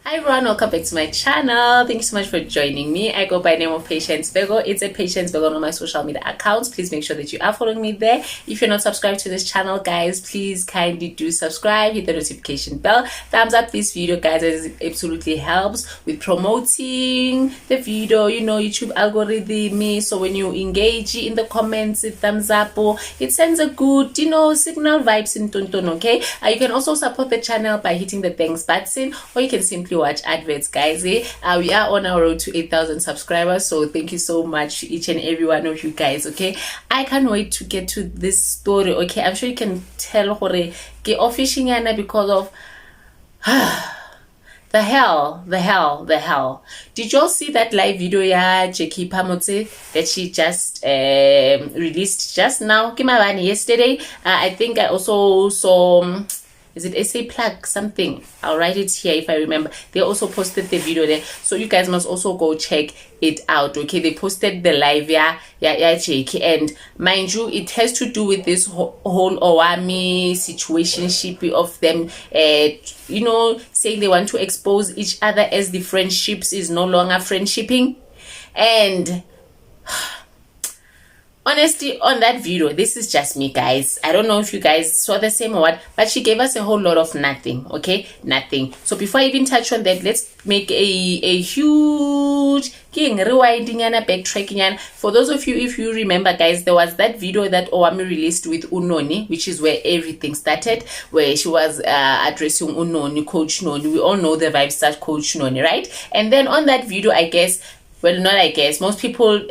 Hi everyone, welcome back to my channel. Thank you so much for joining me. I go by the name of Patience Virgo. It's a Patience Virgo on my social media accounts. Please make sure that you are following me there. If you're not subscribed to this channel, guys, please kindly do subscribe, hit the notification bell, thumbs up this video, guys, as it absolutely helps with promoting the video, you know, YouTube algorithm. So when you engage in the comments, it thumbs up, or it sends a good, you know, signal vibes in tonton. Okay, you can also support the channel by hitting the thanks button, or you can simply watch adverts, guys. We are on our road to 8,000 subscribers, so thank you so much to each and every one of you guys. Okay, I can't wait to get to this story. Okay, I'm sure you can tell official because of the hell. Did y'all see that live video Jackie Phamotse that she just released just now yesterday? I think I also saw is it SA Plug something? I'll write it here if I remember. They also posted the video there, so you guys must also go check it out. Okay, they posted the live Jackie, and mind you, it has to do with this whole Owamie situationship of them you know, saying they want to expose each other as the friendships is no longer friendshipping. And honestly, on that video, this is just me, guys. I don't know if you guys saw the same or what, but she gave us a whole lot of nothing. Okay, nothing. So before I even touch on that, let's make a huge rewinding and backtracking. For those of you, if you remember, guys, there was that video that Owamie released with Unoni, which is where everything started, where she was addressing Unoni, Coach Noni. We all know the vibes that Coach Noni, right? And then on that video, I guess, well, not I guess, most people,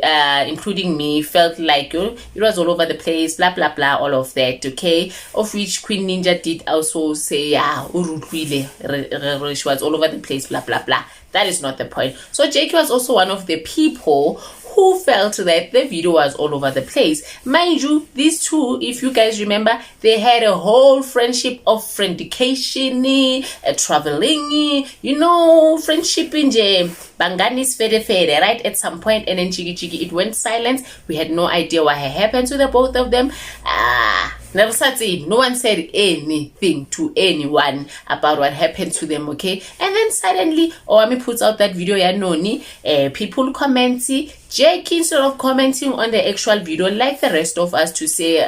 including me, felt like it was all over the place, blah, blah, blah, all of that, okay? Of which Queen Ninja did also say, yeah, she was all over the place, blah, blah, blah. That is not the point. So Jackie was also one of the people who felt that the video was all over the place. Mind you, these two, if you guys remember, they had a whole friendship of friendication, traveling, you know, friendship in Banganis fede, right? At some point, and then Chigi, it went silent. We had no idea what had happened to the both of them. Never said no one said anything to anyone about what happened to them, okay? And then suddenly Owamie puts out that video Noni, people commenting, Jackie, instead of commenting on the actual video like the rest of us to say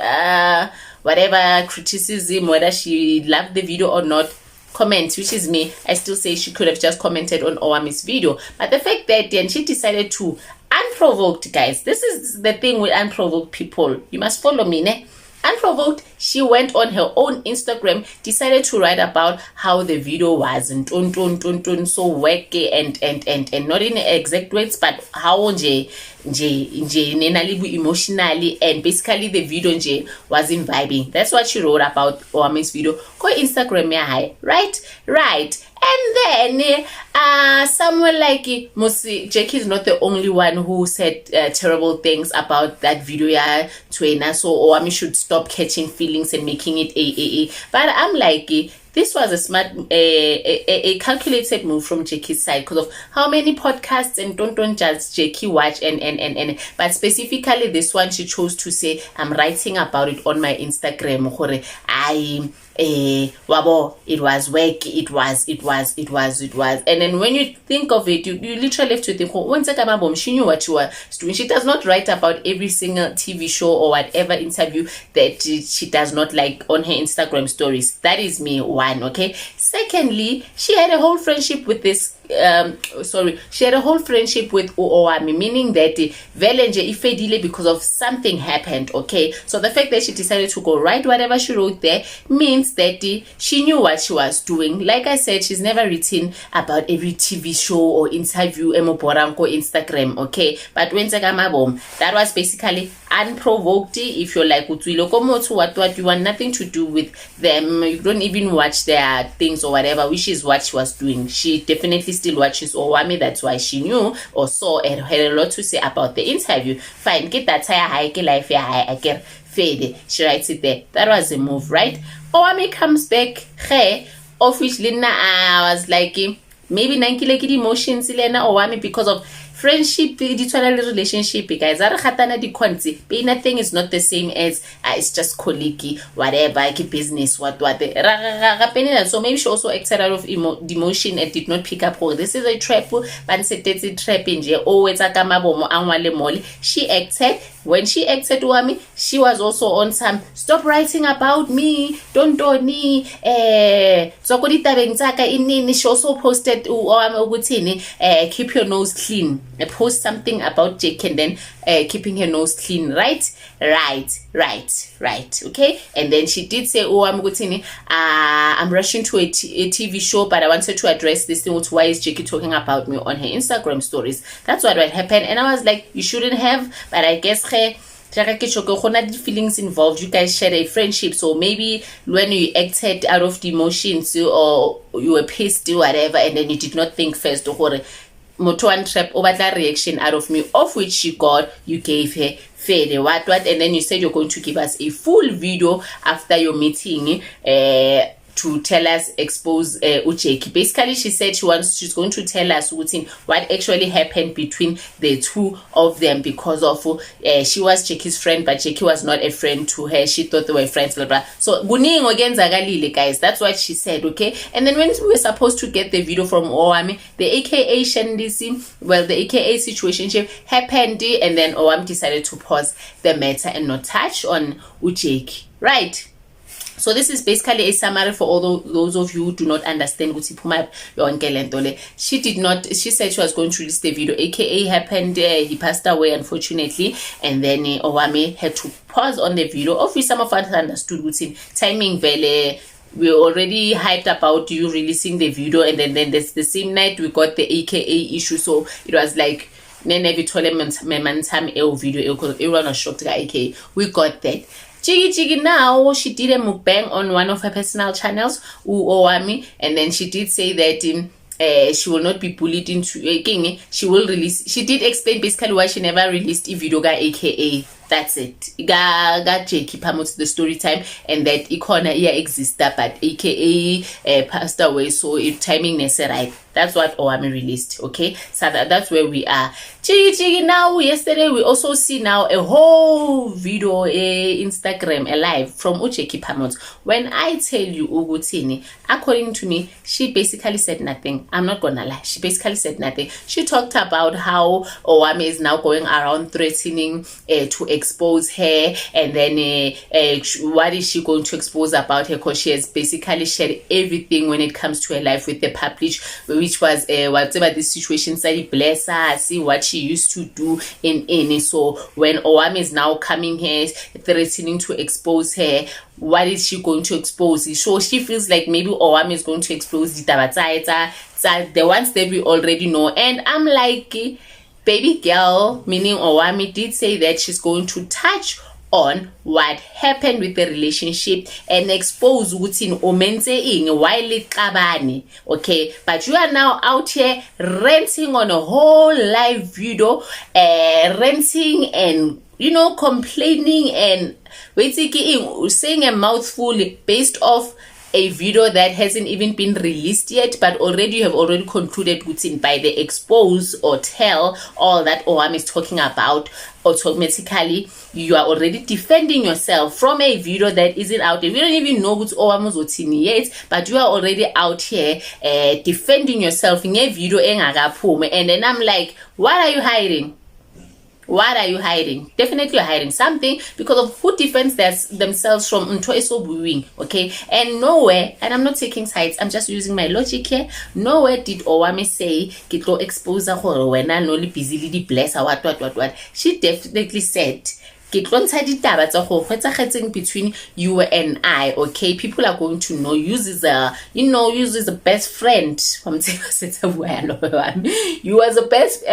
whatever criticism, whether she loved the video or not, comment, which is me. I still say she could have just commented on Owamie's video, but the fact that then she decided to unprovoked, guys, this is the thing with unprovoked people, you must follow me, ne? Unprovoked, she went on her own Instagram, decided to write about how the video wasn't so wacky and not in exact words, but how emotionally, and basically the video wasn't vibing. That's what she wrote about Owamie's video. Go Instagram, right. And then someone like Jackie is not the only one who said terrible things about that video so Owamie should stop catching feelings and making it a. But I'm like, this was a smart, a calculated move from Jackie's side because of how many podcasts and don't just Jackie watch and but specifically this one, she chose to say, I'm writing about it on my Instagram. Wabo, it was work, it was, and then when you think of it, you literally have to think, she knew what she was doing. She does not write about every single TV show or whatever interview that she does not like on her Instagram stories. That is me, one, okay? Secondly, she had a whole friendship with this she had a whole friendship with Owamie, meaning that Velenje ifedile because of something happened, okay? So the fact that she decided to go write whatever she wrote there means that she knew what she was doing. Like I said, she's never written about every TV show or interview emoboranko Instagram, okay? But when that was basically unprovoked. If you're like what you want nothing to do with them, you don't even watch their things or whatever, which is what she was doing. She definitely still watches Owamie. That's why she knew or saw and had a lot to say about the interview. Fine, get that high life I get fade. She writes it there. That was a move, right? Owamie comes back, of which Lina was like maybe nankile emotions Lena Owamie because of friendship di tshwana le relationship guys are khatana di konti but nothing is not the same as it's just colleague whatever ke business what so maybe she also acted out of emotion and did not pick up this is a trap but setetse trap nje o wetsa ka mabomo angwa le mole. She acted. When she acted Owamie, she was also on some stop writing about me, don't me so ko ditabeng tsaka inini. She also posted Owamie ukuthi keep your nose clean, post something about Jake and then keeping her nose clean, right, okay. And then she did say Owamie ukuthi I'm rushing to a TV show, but I wanted to address this thing with why is Jackie talking about me on her Instagram stories. That's what happened, and I was like, you shouldn't have, but I guess feelings involved. You guys shared a friendship, so maybe when you acted out of the emotions or you were pissed or whatever, and then you did not think first motoan trap over that reaction out of me, of which she got, you gave her fair what, and then you said you're going to give us a full video after your meeting to tell us, expose Ujeki. Basically, she said she's going to tell us what actually happened between the two of them, because of she was Jeki's friend, but Jeki was not a friend to her. She thought they were friends, blah blah. So guning again zagalile, guys. That's what she said, okay. And then when we were supposed to get the video from Owamie, the AKA Shandisi, well, the AKA situationship happened, and then Owamie decided to pause the matter and not touch on Ujeki, right? So this is basically a summary for all those of you who do not understand what she did not. She said she was going to release the video. AKA happened. He passed away, unfortunately, and then Owamie had to pause on the video. Obviously, some of us understood within timing. We already hyped about you releasing the video, and then there's the same night we got the AKA issue. So it was like video because everyone was shocked. AKA, we got that. Jiggy now, she did a mukbang on one of her personal channels, Owamie, and then she did say that she will not be bullied into she will release. She did explain basically why she never released a video AKA. That's it. Got Jackie Phamotse the story time, and that icona here exists, but AKA passed away, so if timing is right. That's what Owamie released, okay. So that's where we are. Jiggy now. Yesterday we also see now a whole video Instagram alive from Jackie Phamotse. When I tell you Ugutini, according to me, she basically said nothing. I'm not gonna lie. She basically said nothing. She talked about how Owamie is now going around threatening to expose her, and then what is she going to expose about her, because she has basically shared everything when it comes to her life with the public, which was whatever the situation said, bless her, see what she used to do in so when Owamie is now coming here threatening to expose her, what is she going to expose? So she feels like maybe Owamie is going to expose the ones that we already know, and I'm like, baby girl, meaning Owamie did say that she's going to touch on what happened with the relationship and expose ugutin omenze ing while kabani, okay. But you are now out here ranting on a whole live video, ranting and complaining and saying a mouthful based off a video that hasn't even been released yet, but already you have already concluded by the expose or tell all that Owamie is talking about. Automatically you are already defending yourself from a video that isn't out there. We don't even know what's Owamie yet, but you are already out here defending yourself in a video, and then I'm like, what are you hiding? What are you hiding? Definitely you're hiding something, because of who defends themselves from Ntoeso Buing, okay? And nowhere, and I'm not taking sides, I'm just using my logic here, nowhere did Owamie say, Kitlo expose her when I'm only busy bless her, what. She definitely said, between you and I, okay? People are going to know you as a best friend. You was a best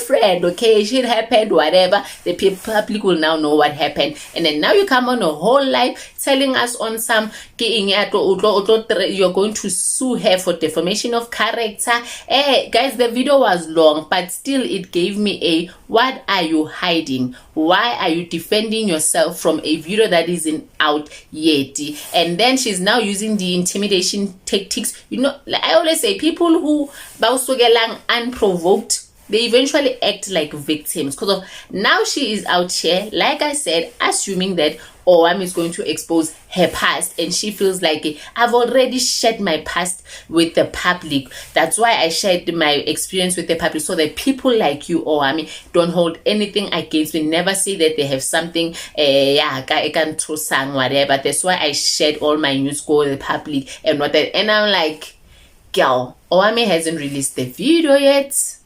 friend, okay? Shit happened, whatever. The public will now know what happened, and then now you come on a whole life telling us on some you're going to sue her for defamation of character. Guys, the video was long, but still it gave me a what are you hiding? Why are you defending yourself from a video that isn't out yet? And then she's now using the intimidation tactics. Like I always say, people who bausugelang unprovoked, they eventually act like victims because of now she is out here, like I said, assuming that Owamie is going to expose her past, and she feels like I've already shared my past with the public. That's why I shared my experience with the public, so that people like you, Owamie, don't hold anything against me. Never say that they have something, whatever. That's why I shared all my news go to the public and what that. And I'm like, girl, Owamie hasn't released the video yet.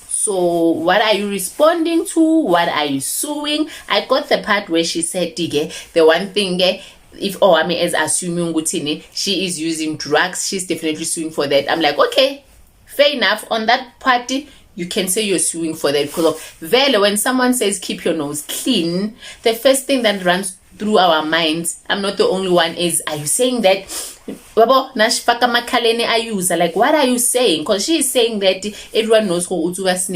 So what are you responding to? What are you suing? I got the part where she said, the one thing, if Owamie is assuming Gutini, she is using drugs, she's definitely suing for that. I'm like, okay, fair enough. On that party, you can say you're suing for that. Because of Vele, when someone says keep your nose clean, the first thing that runs through our minds, I'm not the only one, is, are you saying that like, what are you saying? Because she is saying that everyone knows who she has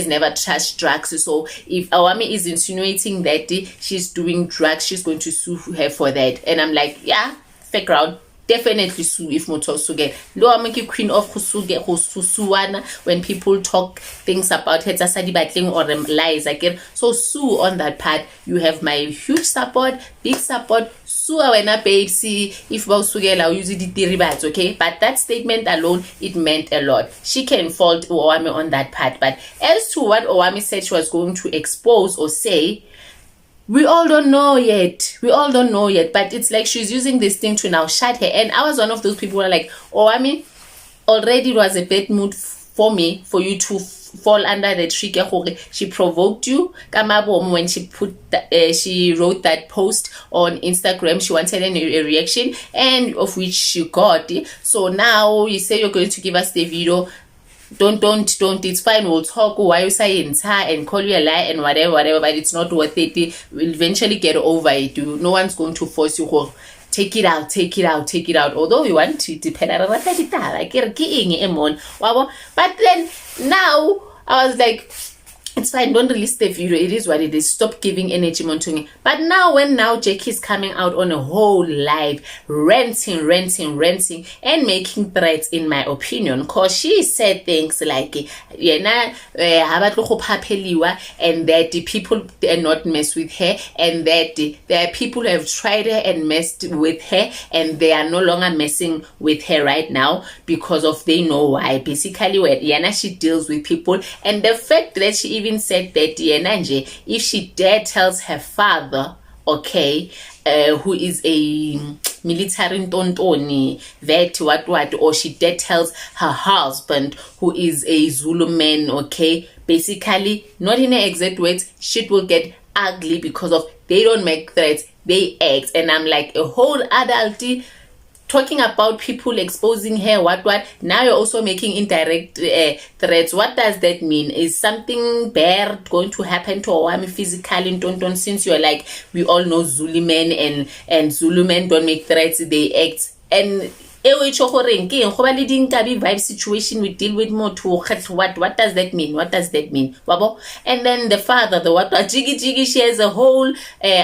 never touched drugs. So if Owamie is insinuating that she's doing drugs, she's going to sue her for that. And I'm like, yeah, fair crowd. Definitely sue if moto suge. Lo ameki queen of susuana when people talk things about her battling or lies again. So sue on that part. You have my huge support, big support. Sue wena babe, see if ba usugela use the derivatives, okay? But that statement alone, it meant a lot. She can fault Owamie on that part. But as to what Owamie said she was going to expose or say, we all don't know yet. But it's like she's using this thing to now shut her. And I was one of those people who are like, Owamie, already it was a bad mood for me, for you to fall under the trick. She provoked you. When she she wrote that post on Instagram, she wanted a reaction, and of which she got. So now you say you're going to give us the video. Don't, it's fine, we'll talk why you say and call you a lie and whatever, but it's not worth it. We'll eventually get over it. No one's going to force you. Take it out. Although we want to depend on but then now I was like, it's fine, don't release the video, it is what it is, stop giving energy montoning. But now when Jackie is coming out on a whole live ranting and making threats, in my opinion, because she said things like and that the people dare not mess with her, and that there are people who have tried her and messed with her, and they are no longer messing with her right now because of they know why. Basically, when she deals with people, and the fact that she even said that if she dare tells her father, okay, who is a military ntontoni, that what, or she dare tells her husband, who is a Zulu man, okay, basically, not in her exact words, shit will get ugly because of they don't make threats, they act. And I'm like, a whole adulty talking about people exposing her, what, now you're also making indirect threats. What does that mean? Is something bad going to happen to Owamie physically in Tonton, since you're like, we all know Zulu men and Zulu men don't make threats, they act. And vibe situation we deal with more to what does that mean? Wabo? And then the father, the what jiggy, she has a whole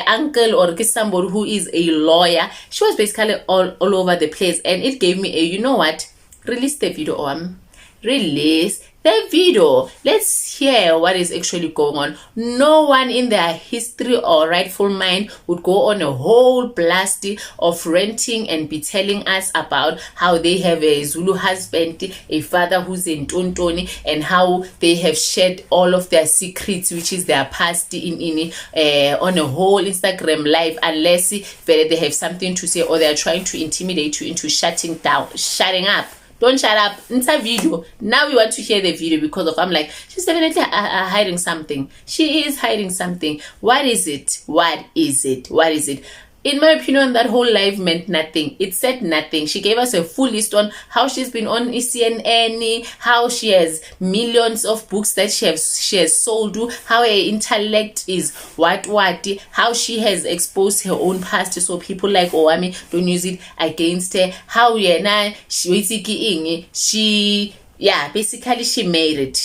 uncle or somebody who is a lawyer. She was basically all over the place, and it gave me a, you know what, release the video. Release the video. Let's hear what is actually going on. No one in their history or rightful mind would go on a whole blast of ranting and be telling us about how they have a Zulu husband, a father who's in Tontoni, and how they have shared all of their secrets, which is their past, on a whole Instagram live, unless they have something to say or they are trying to intimidate you into shutting up. Don't shut up. It's a video. Now we want to hear the video because of, I'm like, she's definitely hiding something. She is hiding something. What is it? In my opinion, that whole live meant nothing. It said nothing. She gave us a full list on how she's been on ECNN, how she has millions of books that she has sold, how her intellect is what, how she has exposed her own past so people like Owamie don't use it against her, how basically she made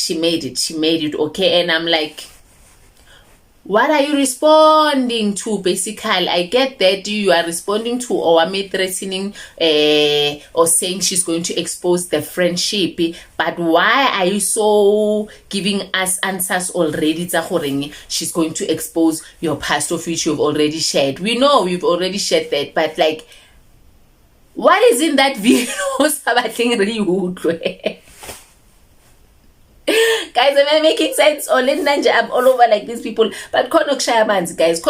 it, okay? And I'm like, what are you responding to? Basically, I get that you are responding to Owamie threatening or saying she's going to expose the friendship, but why are you so giving us answers already? She's going to expose your past, of which you've already shared. We know you've already shared that, but like, what is in that video? Guys, am I making sense? Or I'm all over like these people. But guys,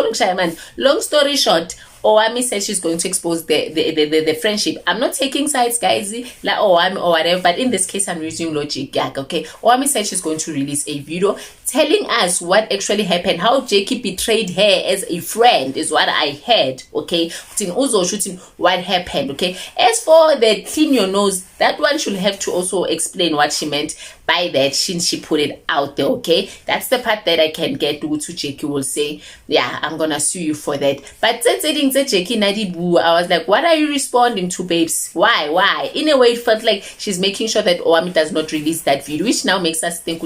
long story short, Owamie says she's going to expose the friendship. I'm not taking sides, guys, like Owamie or whatever, but in this case, I'm using logic. Yeah, okay. Owamie said she's going to release a video telling us what actually happened, how Jackie betrayed her as a friend, is what I heard. Okay, what happened. Okay, as for the clean your nose, that one should have to also explain what she meant by that since she put it out there. Okay, that's the part that I can get to. Jackie will say, yeah, I'm gonna sue you for that. But Jackie Nadibu, I was like, what are you responding to, babes? Why? In a way, it felt like she's making sure that Owamie does not release that video, which now makes us think,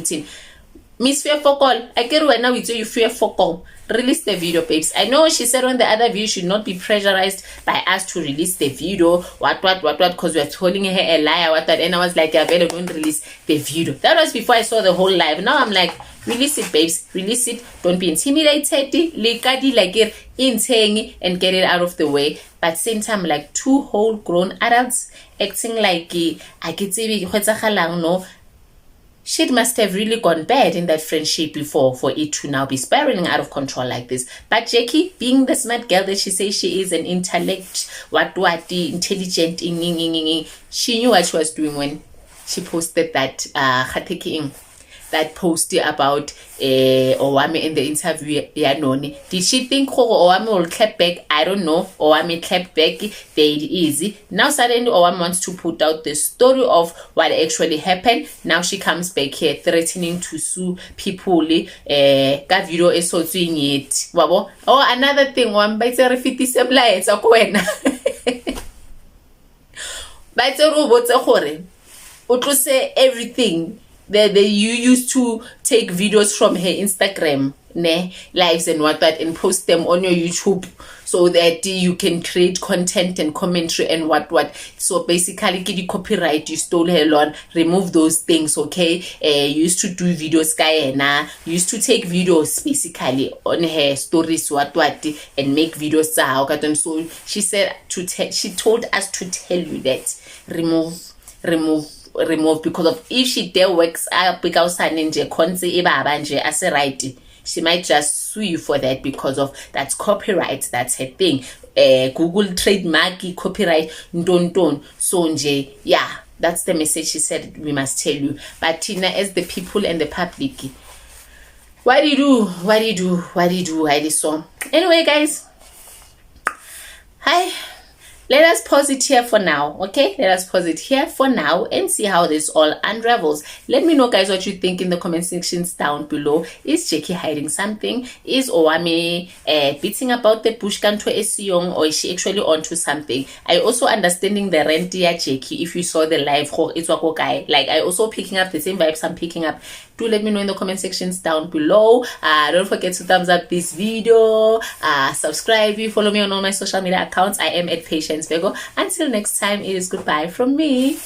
Miss Fear for call. I get right now, you fear for call. Release the video, babes. I know she said on the other video, should not be pressurized by us to release the video. What, because we're calling her a liar, and I was like, yeah, better don't release the video. That was before I saw the whole live. Now I'm like, release it, babes. Release it. Don't be intimidated. Like it in and get it out of the way. But same time, like two whole grown adults acting like I could say no. Shit must have really gone bad in that friendship before for it to now be spiraling out of control like this. But Jackie, being the smart girl that she says she is, an intellect, intelligent, she knew what she was doing when she posted that that post about Owamie in the interview. Did she think Owamie will clap back? I don't know. Owamie clapped back. There it is. Now suddenly Owamie wants to put out the story of what actually happened. Now she comes back here threatening to sue people. Video is so it. Oh, another thing. One by the refiti semla it's a kwena. But what's say everything. You used to take videos from her Instagram lives and what and post them on your YouTube so that you can create content and commentary and what. So basically get the copyright, you stole her lawn, remove those things. Okay, you used to do videos you used to take videos basically on her stories what and make videos. So she said she told us to tell you that remove because of if she there works because she might just sue you for that because of that's copyright, that's her thing. Google trademark copyright don't so yeah, that's the message she said we must tell you. But Tina, as the people and the public, what do you do so anyway, guys, hi. Let us pause it here for now, okay? Let us pause it here for now and see how this all unravels. Let me know, guys, what you think in the comment sections down below. Is Jackie hiding something? Is Owamie beating about the bush kanto esiyong, or is she actually onto something? I also understanding the rent here, Jackie. If you saw the live, it's guy. Like I also picking up the same vibes I'm picking up. Do let me know in the comment sections down below. Don't forget to thumbs up this video. Subscribe. Follow me on all my social media accounts. I am at Patience Virgo. Until next time, it is goodbye from me.